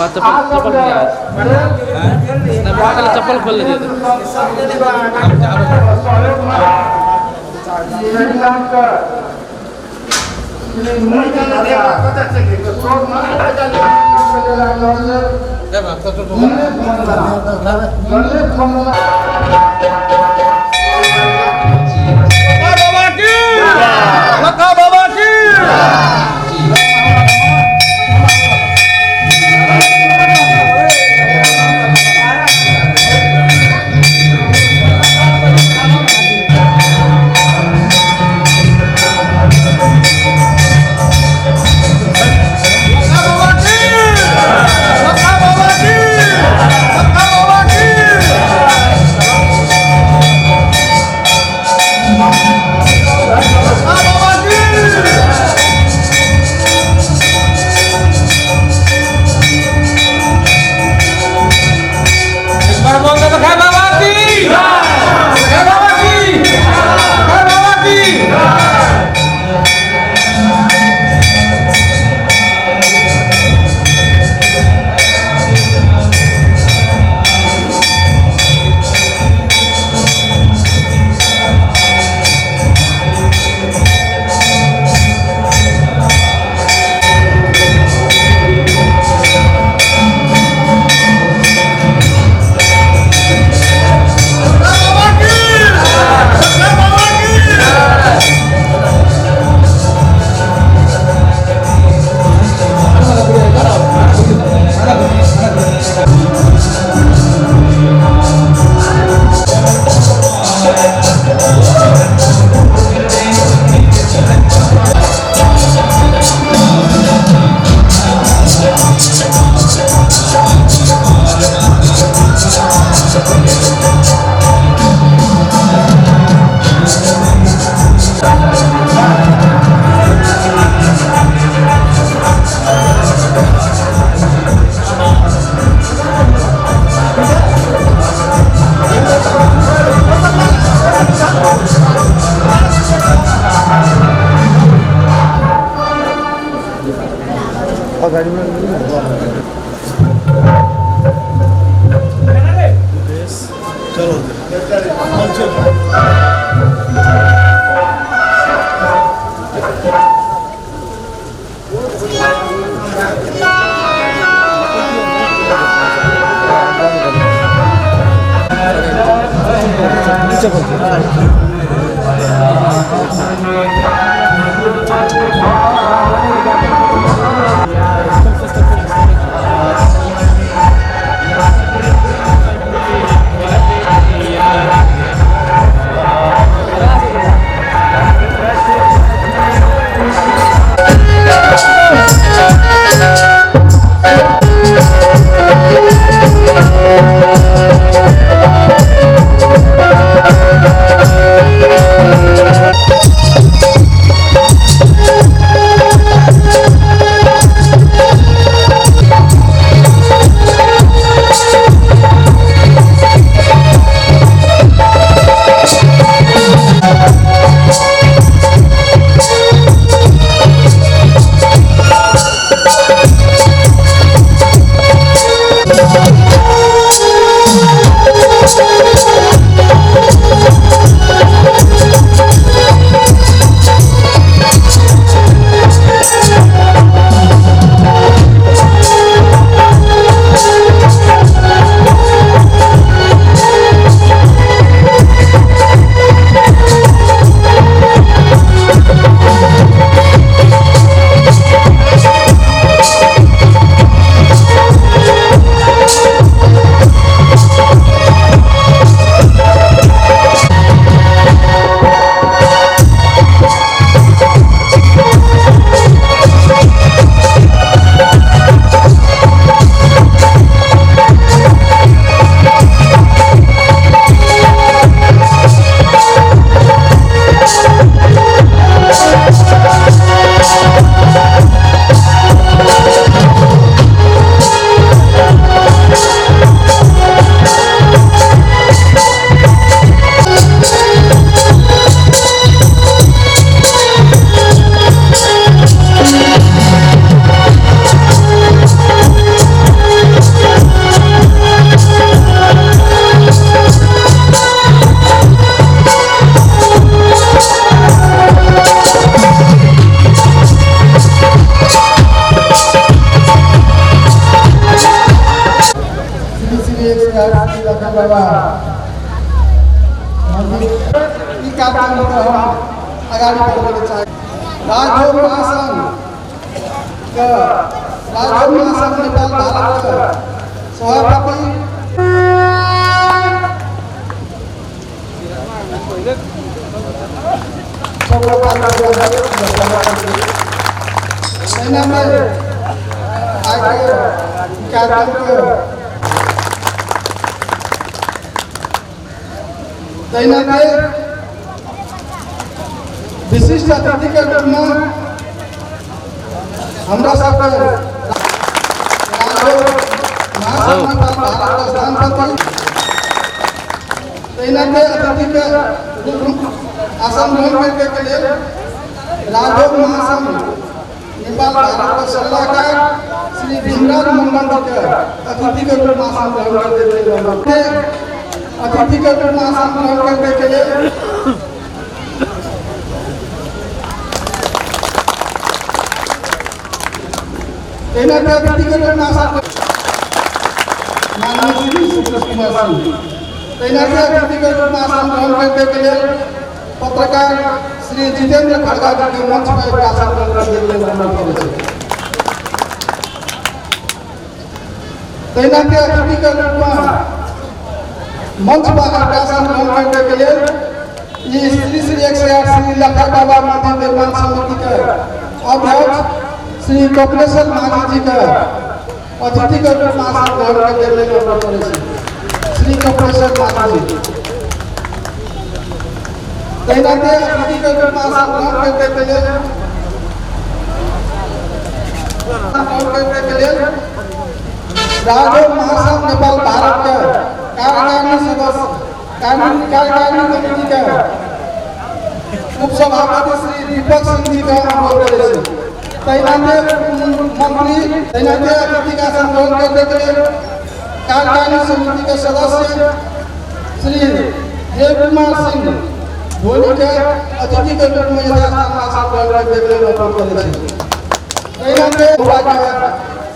चप्पल चप्पल खोल लीजिए अगाडि बढाउन चाहे राजभोग महासंघ नेपाल भारतका सभापति विशिष्ट अतिथि के रूप में हमरा सबके अतिथि के आसन ग्रहण करने के लिए राजभोग महासंघ नेपाल भारत के सलाहकार श्री भीमराज मंडल के अतिथि के रूप में आसन ग्रहण करते हैं। अतिथि के रूप में आसन ग्रहण करने के लिए अतिथि के रूप में आसन माननीय श्री सुब्रत कुमार सिंह अतिथि के रूप में आसन ग्रहण करने के लिए पत्रकार श्री जितेंद्र खड़गा जी के मंच पर आसन ग्रहण करने के लिए अनुरोध करें। अतिथि के रूप में मंच पर आसन ग्रहण करने के लिए श्री 108 श्री लखा बाबा मंदिर निर्माण समिति के अध्यक्ष श्री कपिलेश्वर मांझी जी का अतिथि के रूप में आसन ग्रहण करने के लिए अनुरोध करें। श्री कपिलेश्वर मांझी जी अतिथि के रूप में आसन ग्रहण करने के लिए राजभोग महासंघ नेपाल भारत के कार्यकारिणी सदस्य कार्यकारिणी कमेटी के उपसभापति श्री दीपक सिंह जी का अनुरोध करें। मंत्री अतिथि का आसन ग्रहण करने के लिए कार्यकारिणी समिति के सदस्य श्री देव कुमार सिंह धोनी के अतिथि के रूप में आसन ग्रहण करने के लिए अनुरोध करें।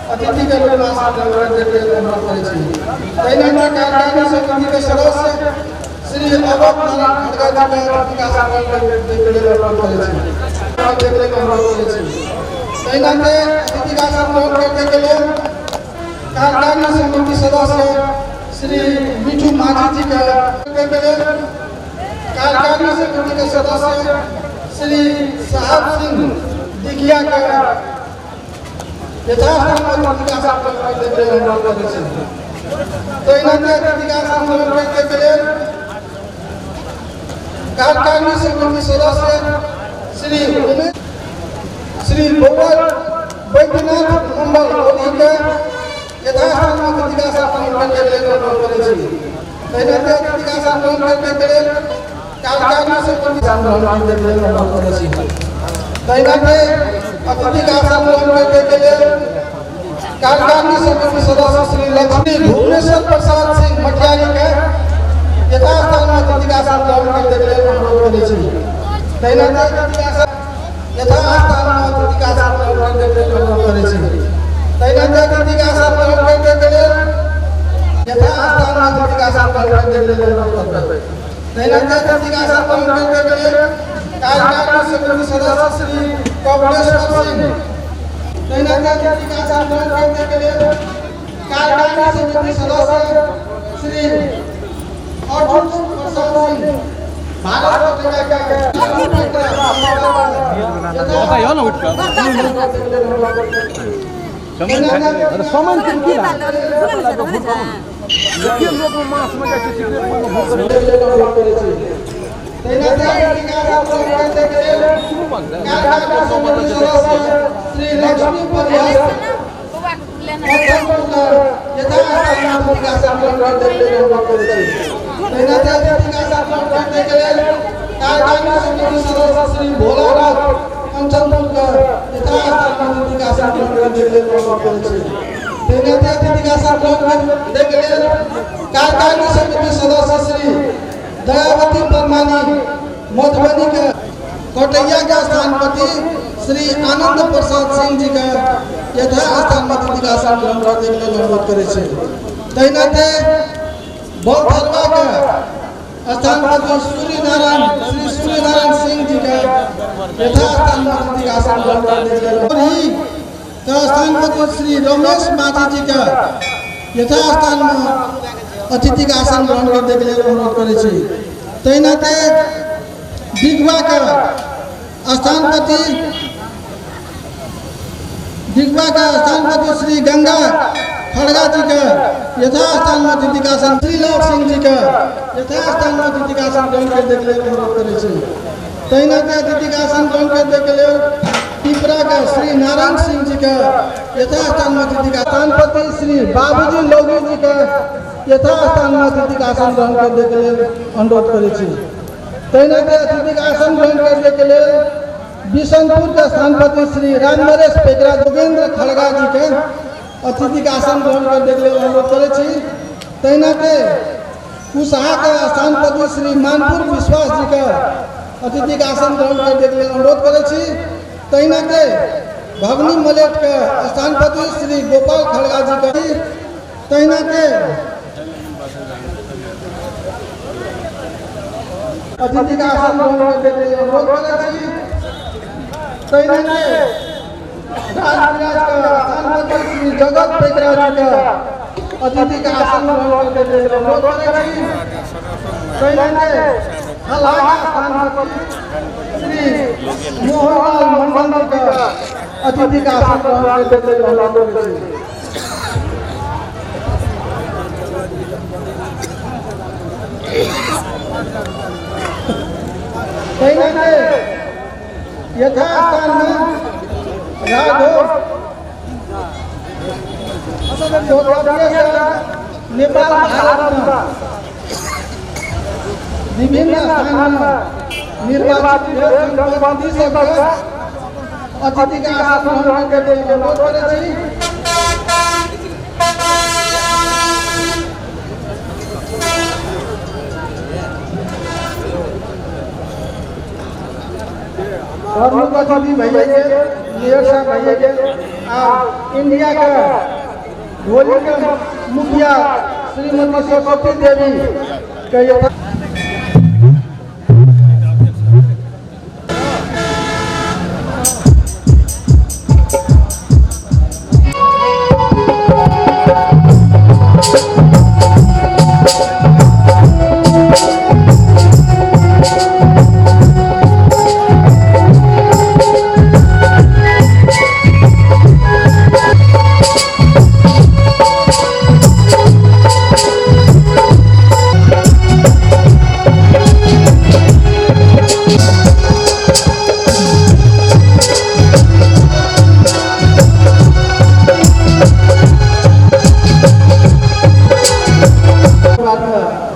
अतिथि के रूप में आसन ग्रहण करने के लिए अनुरोध करें। कार्यकारिणी समिति के सदस्य श्री अवध नारायण खड़गा जी के अतिथि का आसन ग्रहण करने के लिए अनुरोध करें। अतिथि का आसन ग्रहण करने के लिए कार्यकारिणी समिति सदस्य श्री मिठू मांझी जी के कार्यकारिणी समिति के सदस्य श्री साहब सिंह दिखिया के यथास्थान अतिथि का आसन ग्रहण करने के लिए अनुरोध करें। अतिथि का आसन ग्रहण करने के लिए कार्यकारिणी समिति सदस्य श्री गोवर वैद्यनाथ मंडल होली के यथास्थान अतिथि का आसन ग्रहण करने के लिए अनुरोध करें। अतिथि का आसन ग्रहण करने के लिए कार्यकारिणी समिति आसन ग्रहण करने के लिए अनुरोध करें। अतिथि का आसन ग्रहण करने के लिए कार्यकारिणी समिति सदस्य श्री लक्ष्मी भुवनेश्वर प्रसाद सिंह मटियारी के यथास्थान अतिथि का आसन ग्रहण करने के लिए अनुरोध करें। यथास्थान अतिथि का आसन ग्रहण करने के लिए अनुरोध करें। अतिथि का आसन ग्रहण करने के लिए यथास्थान अतिथि का आसन ग्रहण करने के लिए अनुरोध करें। अतिथि का आसन ग्रहण करने के लिए कार्यकारिणी समिति सदस्य श्री कपिलेश्वर सिंह अतिथि का आसन ग्रहण करने के लिए कार्यकारिणी समिति सदस्य श्री अर्जुन प्रसाद सिंह भारत बताइयो ना उठ कर सामान के लोग मास में जाके सिगरेट में भोग करे छै। श्री लक्ष्मी प्रयास श्री भोलानाथ कंचनपुर कार्यकारिणी समिति सदस्य श्री दयावती परमानी मधुबनी के कटैया के स्थानपति श्री आनंद प्रसाद सिंह जी के यथास्थान अतिथि का आसन ग्रहण करने के लिए अनुरोध करे। तैनाते बौद्धरवा का स्थान पर श्री सूर्यनारायण सिंह जी का यथास्थान में अतिथि का आसन ग्रहण करने के लिए का स्थान पर श्री रमेश माझी जी का यथास्थान में अतिथि का आसन ग्रहण करने के लिए अनुरोध करे छी। तैनाते दिगवा का स्थानपति श्री गंगा खड़गा जी का यथास्थान में अतिथि का आसन, श्री लाल सिंह जी का यथास्थान में अतिथि का आसन ग्रहण करने के लिए अनुरोध करे छी। तैनाते अतिथि का आसन ग्रहण करने के लिए पिपरा का श्री नारायण सिंह जी का यथास्थान में अतिथि का स्थानपति श्री बाबूजी लोगी जी का यथास्थान में अतिथि का आसन ग्रहण करने के लिए अनुरोध करे छी। तैनाते अतिथि का आसन ग्रहण करने के लिए बिशनपुर के स्थानपति श्री रामनरेश पेगरा जोगेंद्र खड़गा जी के अतिथि का आसन ग्रहण करने के लिए अनुरोध करे छी। तैनाते कुशहा के स्थानपति श्री मानपुर विश्वास जी का अतिथि का आसन ग्रहण करने के लिए अनुरोध करे छी। तैनाते भवनी मलेट के स्थानपति श्री गोपाल खड़गा जी का तैनाते अतिथि का आसन ग्रहण करने के लिए अनुरोध करे छी। तैनाते राजविराज का स्थानपति श्री जगत पेगरा जी का अतिथि का आसन ग्रहण करने के लिए अनुरोध करे छी। तैनाते हलाहा स्थानपति श्री मोहनलाल मंडल जी का अतिथि का आसन ग्रहण करने के लिए अनुरोध करे छी। तैनाते यथास्थान में राघव नेपाल भारत में विभिन्न स्थान में निर्वाचित जनप्रतिनिधि सब अतिथि का आसन ग्रहण करने के लिए अनुरोध करे छी। प्रमुख भैया के मेयर साहब भैया के और इंडिया का होली का मुखिया श्रीमती सरस्वती देवी का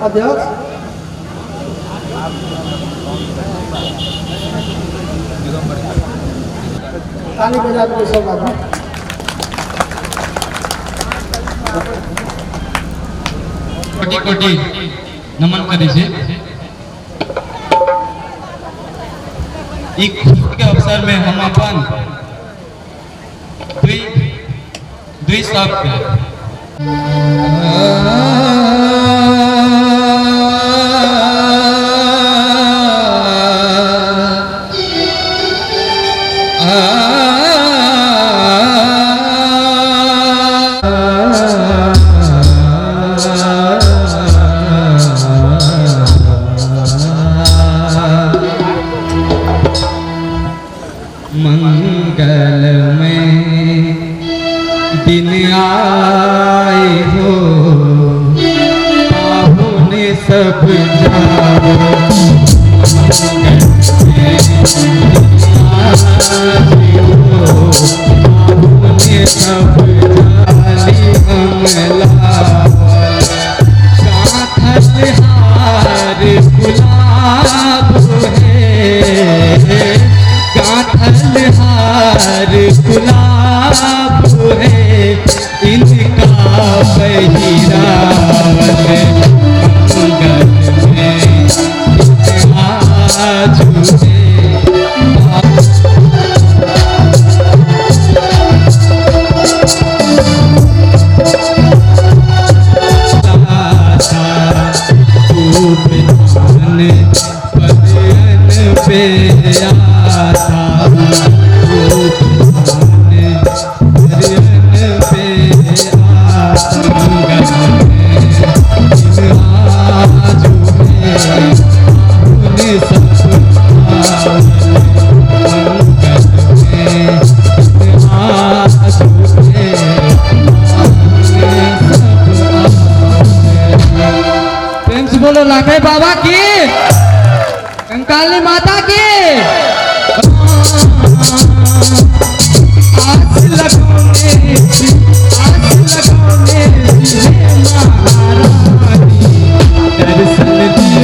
अध्यक्ष ताली बजा के सब आदमी कोटि कोटि नमन करे छे। एक खुशी के अवसर में हम अपन दुई शब्द मंगल में दिन आए हो पाहुने सब जाओ पाहुने सब जाली हमलावल कांथल हार गुलाब है कांथल हार गुलाब है इनका पहिरावल मंगल में आज है परयन पे आता वो परयन पे आता मंगल में प्रेम से बोलो लाखे बाबा की, कंकाली माता की। आस लगोने महारानी दर्शन दियो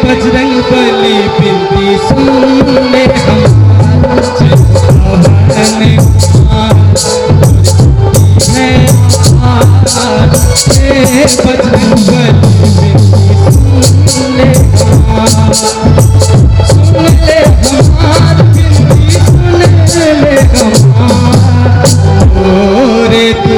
बजरंग बली बिनती सुनने बजरंग बली सुन ले हमार बिनती सुन ले हमार रे तू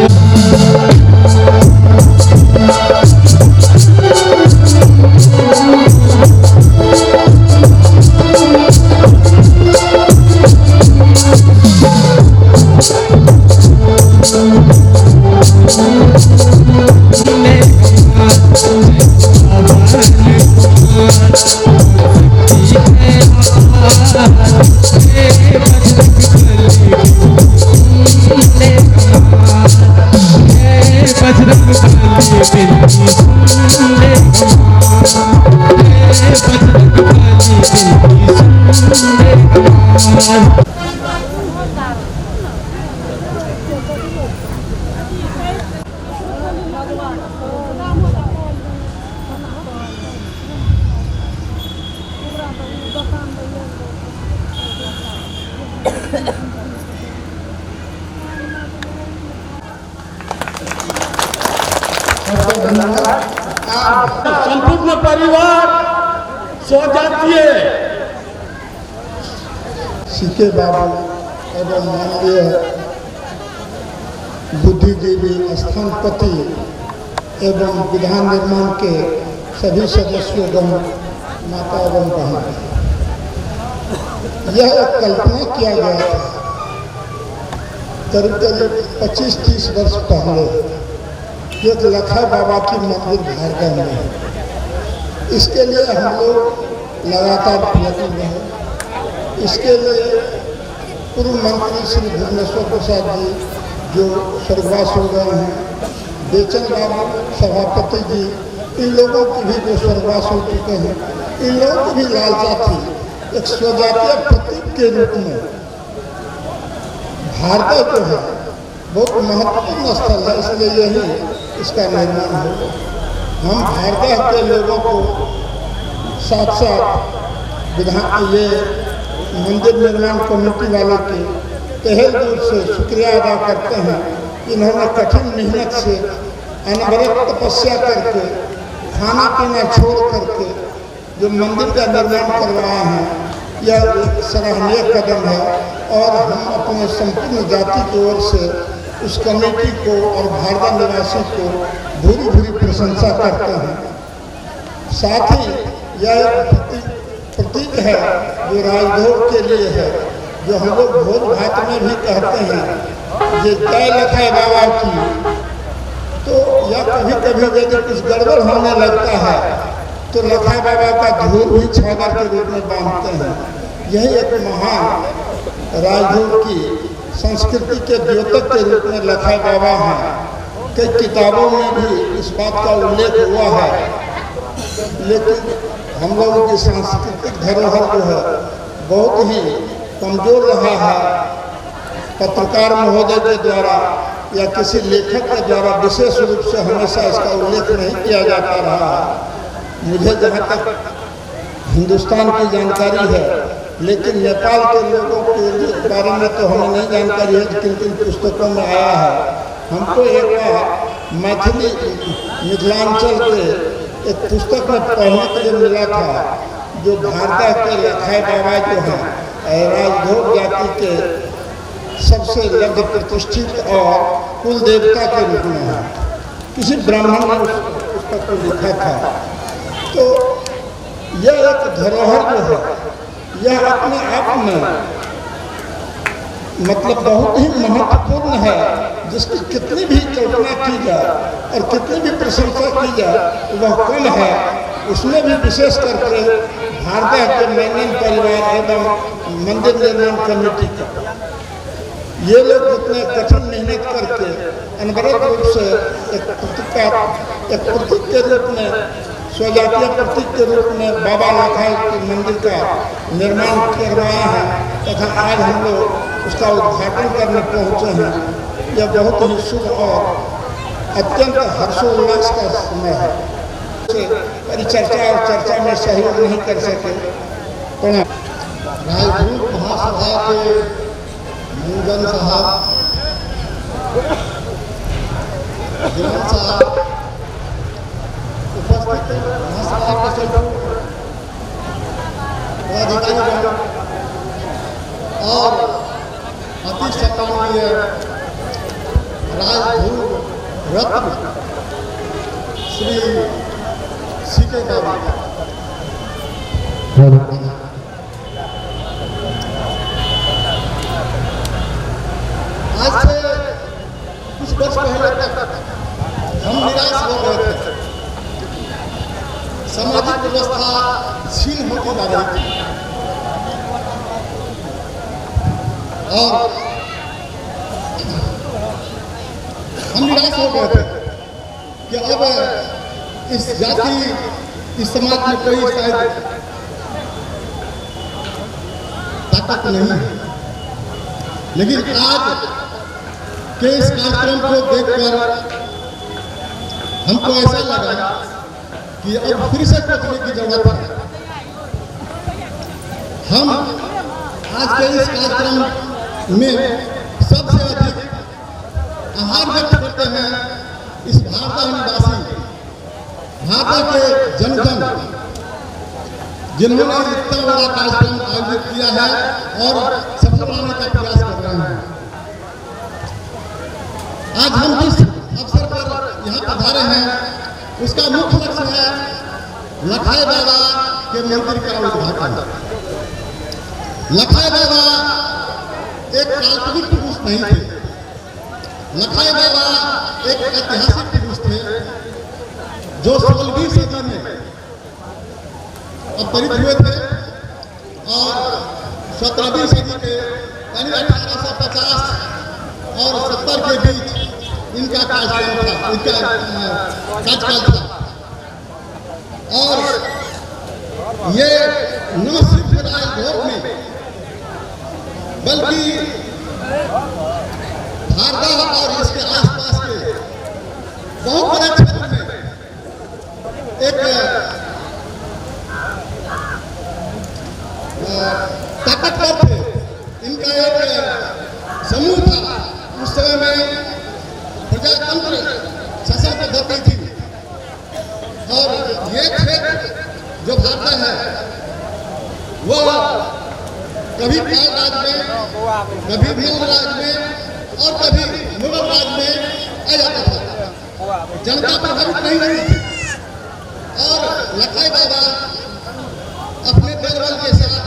संपूर्ण परिवार सो जाती है। सीके बाबू एवं माननीय बुद्धिजीवी स्थानपति एवं विधान निर्माण के सभी सदस्यों माता एवं बहन, यह एक कल्पना किया गया था करीब करीब 25-30 वर्ष पहले एक लखा बाबा की मंदिर भार्गव में है। इसके लिए हम लोग लगातार प्रयत्न रहे। इसके लिए पूर्व मंत्री श्री भुवनेश्वर प्रसाद जी जो स्वर्गवास हो गए हैं, बेचन बाबू सभापति जी, इन लोगों की भी जो स्वर्गवास हो चुके हैं, इन लोगों की भी लालसा थी एक स्वजातीय प्रतीक के रूप में भार्गव जो है बहुत महत्वपूर्ण स्थल है, इसलिए यही इसका निर्माण हो। हम भार्गव के लोगों को साथ साथ विधान ये मंदिर निर्माण कमेटी वालों के तहे दिल से शुक्रिया अदा करते हैं। इन्होंने कठिन मेहनत से अनवरत तपस्या करके खाना पीना छोड़ करके जो मंदिर का निर्माण करवाए हैं, यह एक सराहनीय कदम है और हम अपने संपूर्ण जाति की ओर से उस कमेटी को और भार्गव निवासी को भूरी भूरी प्रशंसा करते हैं। साथ ही यह एक प्रतीक है जो राजभोग के लिए है, जो हम लोग भोज भात में भी कहते हैं ये जय लखा बाबा की। तो यह कभी कभी यदि कुछ गड़बड़ होने लगता है तो लखा बाबा का धूल भी छागर के रूप में बांधते हैं। यही एक महान राजभोग की संस्कृति के द्योतक के रूप में लखा बाबा हैं। कई किताबों में भी इस बात का उल्लेख हुआ है, लेकिन हम लोगों की सांस्कृतिक धरोहर जो है बहुत ही कमजोर रहा है। पत्रकार महोदय के द्वारा या किसी लेखक के द्वारा विशेष रूप से हमेशा इसका उल्लेख नहीं किया जाता रहा है। मुझे जहाँ तक हिंदुस्तान की जानकारी है, लेकिन नेपाल के लोगों के बारे में तो हमें नहीं जानकारी है, किन किन पुस्तकों में आया है। हमको एक बार मैथिली मिथिलांचल के एक पुस्तक में पढ़ने के लिए मिला था, जो भारत के लखाई बाबा जो हैं राजभोग जाति के सबसे लघु प्रतिष्ठित और कुल देवता के रूप में है। किसी ब्राह्मण ने उस पुस्तक को लिखा था। तो यह एक धरोहर जो है, यह अपने आप में मतलब बहुत ही महत्वपूर्ण है, जिसकी कितनी भी कल्पना की जाए और कितनी भी प्रशंसा की जाए वह कम है। उसमें भी विशेष करके भारतीय के मेनन परिवार एवं मंदिर निर्माण कमेटी का ये लोग इतने कठिन मेहनत करके अनवरत रूप से एक प्रतीक के रूप में, स्वजातीय प्रतीक के रूप में बाबा लखाई के मंदिर का निर्माण करवाए हैं तथा आज हम लोग उसका उद्घाटन करने पहुँचे हैं। यह बहुत ही शुभ और अत्यंत हर्षोल्लास का समय है। परिचर्चा और चर्चा में सहयोग नहीं कर सके। राजदूत महासभा के मुंगन साहब, जवान साहब, उपस्थित महासभा के सभी पदाधिकारीगण और अति सम्माननीय राजदूत रत्न श्री सीके बाबा, आज से कुछ वर्ष पहले तक हम निराश हो गए थे। सामाजिक व्यवस्था छीन होती जा रही थी और हम निराश हो गए थे कि अब इस जाति, इस समाज में कोई शायद ताकत नहीं है। लेकिन आज के इस कार्यक्रम को देखकर हमको ऐसा लगा कि अब फिर से सोचने की जरूरत है। हम आज के इस कार्यक्रम में सबसे अधिक आभार व्यक्त करते हैं इस भारत निवासी, भारत के जन जिन्होंने इतना बड़ा कार्यक्रम आयोजित किया है और सफल बनाने का प्रयास कर रहे हैं। आज हम जिस अवसर पर यहाँ पधारे हैं उसका मुख्य लक्ष्य है लखाई बाबा के मंदिर का उद्घाटन। लखाई बाबा एक काल्पनिक पुरुष नहीं थे। लखाई बाबा एक ऐतिहासिक पुरुष थे जो 16वीं सदी में अवतरित हुए थे और 17वीं सदी के यानी 1850 और 70 के बीच इनका कार्यकाल था। और ये न सिर्फ राजभोग में बल्कि भारत और इसके आसपास के बहुत बड़े क्षेत्र में एक ताकतवर थे। इनका एक समूह था। उस समय में प्रजातंत्र शासन पद्धति थी और ये क्षेत्र जो भारत है वो कभी पाल राज में, कभी मल्ल राज में और कभी मुगल राज में आ जाता था। जनता प्रभावित नहीं रही थी और लखाई बाबा अपने दलबल के साथ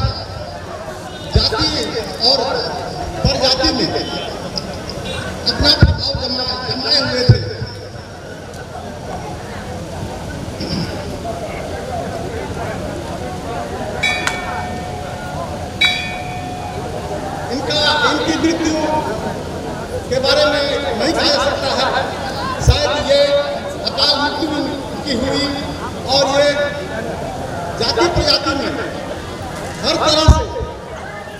जाति और प्रजाति में अपना प्रभाव जमाए हुए थे। इनकी मृत्यु के बारे में नहीं कहा जा सकता है। शायद ये अकाल मृत्यु की हुई और ये जाति प्रजाति में हर तरह से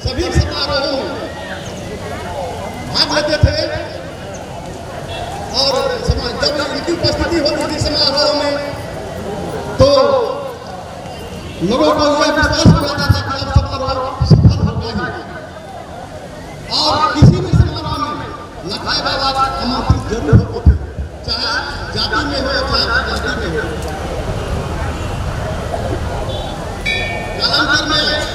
सभी समारोहों में भाग लेते थे और जब इनकी उपस्थिति होती थी समारोह में तो लोगों को यह विश्वास हो जाता था कि अब समारोह सफल होगा ही। और किसी भी समारोह में लखाई बाबा आमंत्रित जरूर होते थे, चाहे जाति में हो चाहे जाति में हो, कालांतर में